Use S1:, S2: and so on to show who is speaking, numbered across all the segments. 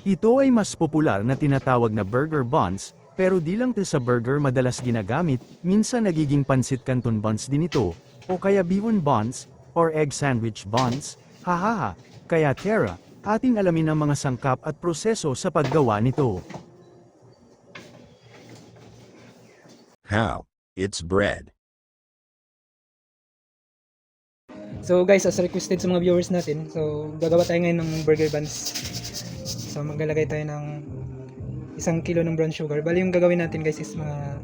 S1: Ito ay mas popular na tinatawag na burger buns, pero di lang sa burger madalas ginagamit, minsan nagiging pansit canton buns din ito, o kaya bihon buns, or egg sandwich buns, hahaha. Kaya tara, ating alamin ang mga sangkap at proseso sa paggawa nito.
S2: How? It's bread.
S3: So guys, as requested sa mga viewers natin, so gagawa tayo ngayon ng burger buns. So maglalagay tayo ng 1 kilo ng brown sugar. Bali yung gagawin natin guys is mga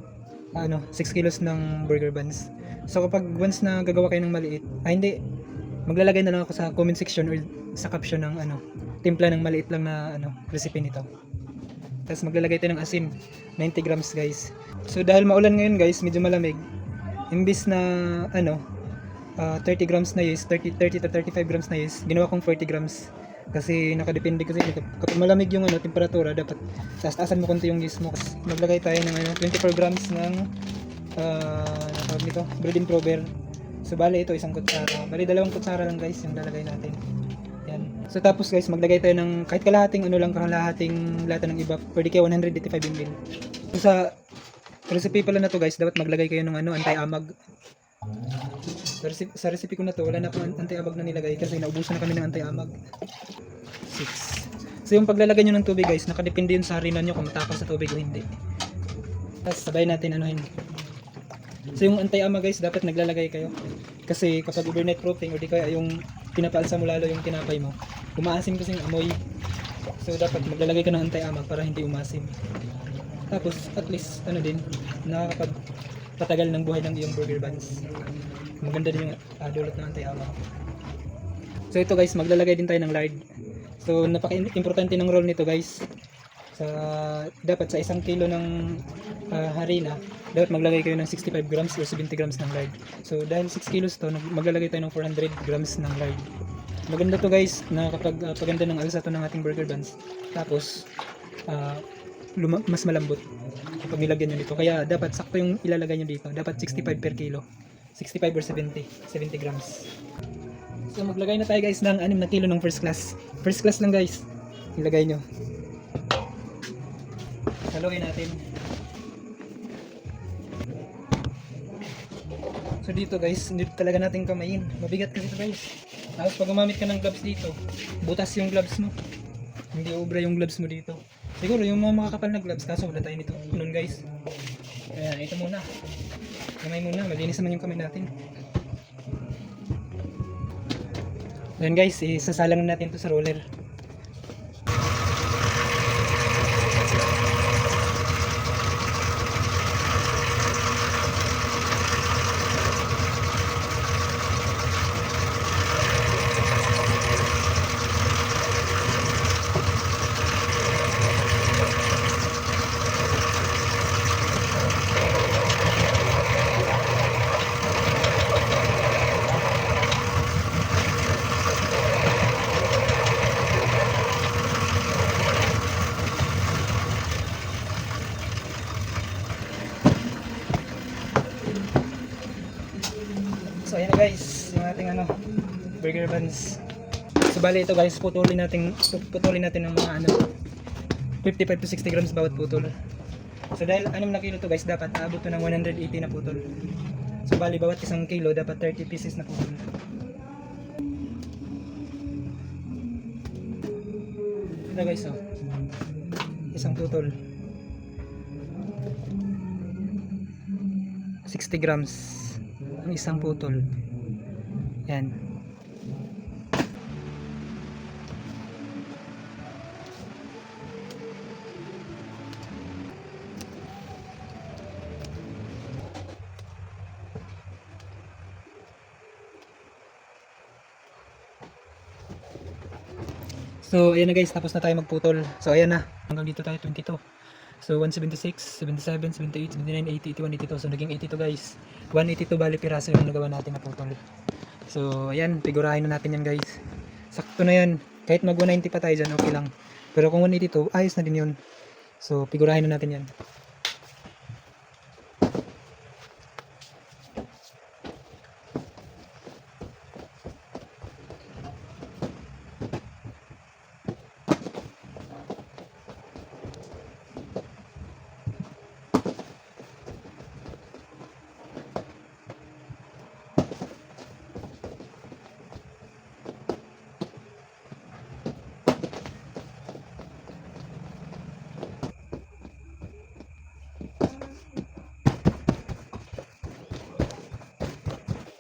S3: 6 kilos ng burger buns. So kapag once na gagawa kayo ng maliit, hindi, maglalagay na lang ako sa comment section or sa caption ng timpla ng maliit lang na recipe nito. Tapos maglalagay tayo ng asin, 90 grams guys. So dahil maulan ngayon guys, medyo malamig, imbis na 30 grams na yeast, 30 to 35 grams na yeast, ginawa kong 40 grams. Kasi nakadepende kasi kapag malamig yung temperatura, dapat taas-taasan mo konti yung yeast mo. Kasi maglagay tayo ng 24 grams ng tawag nito, bread improver. So bali ito isang kutsara. Bali 2 kutsara lang guys yung lalagay natin. Yan. So tapos guys, maglagay tayo ng kahit kalahating kalahating lata ng iba, pwede kayo 185 ml. So sa recipe pala na to guys, dapat maglagay kayo ng anti-amag. Sa recipe ko na to, wala na akong anti-amag na nilagay kasi naubusan na kami ng anti-amag. 6. So yung paglalagay nyo ng tubig guys, nakadepende yun sa harina nyo kung matapas sa tubig o hindi. Tapos sabay natin So yung anti-amag guys, dapat naglalagay kayo. Kasi kapag overnight proofing o di kaya yung pinapaalsa mo lalo yung tinapay mo, umaasim kasi yung amoy. So dapat maglalagay ka ng anti-amag para hindi umasim. Tapos at least nakakapagpatagal ng buhay ng iyong burger buns. Maganda din yung dulot ng anti-amag. So ito guys, maglalagay din tayo ng lard. So napaka-importante ng role nito guys. Dapat sa 1 kilo ng harina, dapat maglagay kayo ng 65 grams or 70 grams ng lard. So dahil 6 kilos to, maglalagay tayo ng 400 grams ng lard. Maganda to guys, na kapag paganda ng alsa to ng ating burger buns. Tapos mas malambot kapag nilagyan nyo dito. Kaya dapat sakto yung ilalagay nyo dito. Dapat 65 per kilo. 65 or 70 grams. So maglagay na tayo guys ng 6 na kilo ng first class. First class lang guys. Ilagay nyo. Haluin natin. So dito guys, hindi talaga natin kamayin. Mabigat kasi ito guys. Tapos pag gumamit ka ng gloves dito, butas yung gloves mo. Hindi ubra yung gloves mo dito. Siguro yung mga makakapal na gloves, kaso wala tayo nito nun guys. Ayan, ito muna. Kamay muna, malinis naman yung kamay natin. Ayan guys, isasalang natin to sa roller. So ayan na guys, yung ating burger buns. So bali ito guys, putulin natin ng mga 55 to 60 grams bawat putol. So dahil 6 na kilo to guys, dapat aabot to ng 180 na putol. So bali bawat 1 kilo dapat 30 pieces na putol. Ito guys, isang putol 60 grams ang isang putol. Yan. So ayan na guys, tapos na tayo magputol. So ayan na, hanggang dito tayo 22. So 176, 77, 78, 79, 80, 81, 82. So naging 82 guys. 182 bali piraso yung nagawa natin na putol. So ayan, figurahin na natin yan guys. Sakto na yan. Kahit mag 190 pa tayo dyan, okay lang. Pero kung 182, ayos na din yun. So figurahin na natin yan.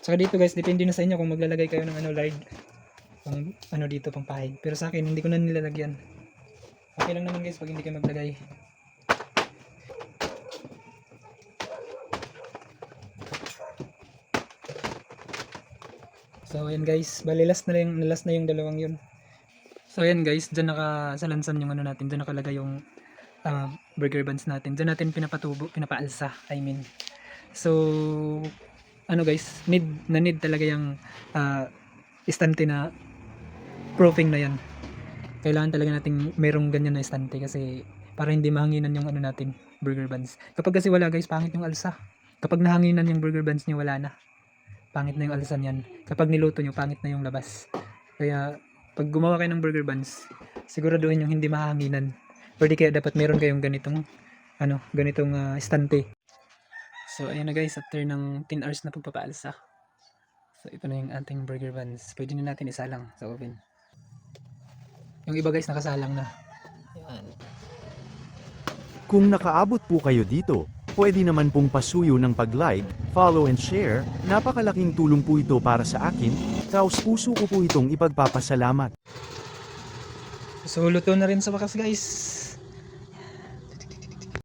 S3: Saka dito guys, depende na sa inyo kung maglalagay kayo ng ano lard. Pang ano dito pang pahig. Pero sa akin hindi ko na nilalagyan. Okay lang naman guys pag hindi kayo maglagay. So ayan guys, bali last na yung dalawang yun. So ayan guys, dyan nakasalansan yung ano natin, dyan nakalagay yung burger buns natin. Dyan natin pinapaalsa, I mean. So ano guys, need talaga yung istante na proofing na yan. Kailangan talaga nating merong ganyan na istante kasi para hindi mahanginan yung ano natin, burger buns. Kapag kasi wala guys, pangit yung alsa. Kapag nahanginan yung burger buns niyo, wala na. Pangit na yung alsa niyan. Kapag niluto nyo, pangit na yung labas. Kaya pag gumawa kayo ng burger buns, siguraduhin yung hindi mahanginan. Pwede kaya dapat meron kayong ganitong estante. So ayan na guys, after ng 10 hours na pagpapaalsa. So ito na yung ating burger buns. Pwede na natin isalang sa oven. Yung iba guys nakasalang na. Ayan.
S1: Kung nakaabot po kayo dito, pwede naman pong pasuyo ng pag-like, follow and share, napakalaking tulong po ito para sa akin, taos puso ko po itong ipagpapasalamat.
S3: So luto na rin sa wakas guys.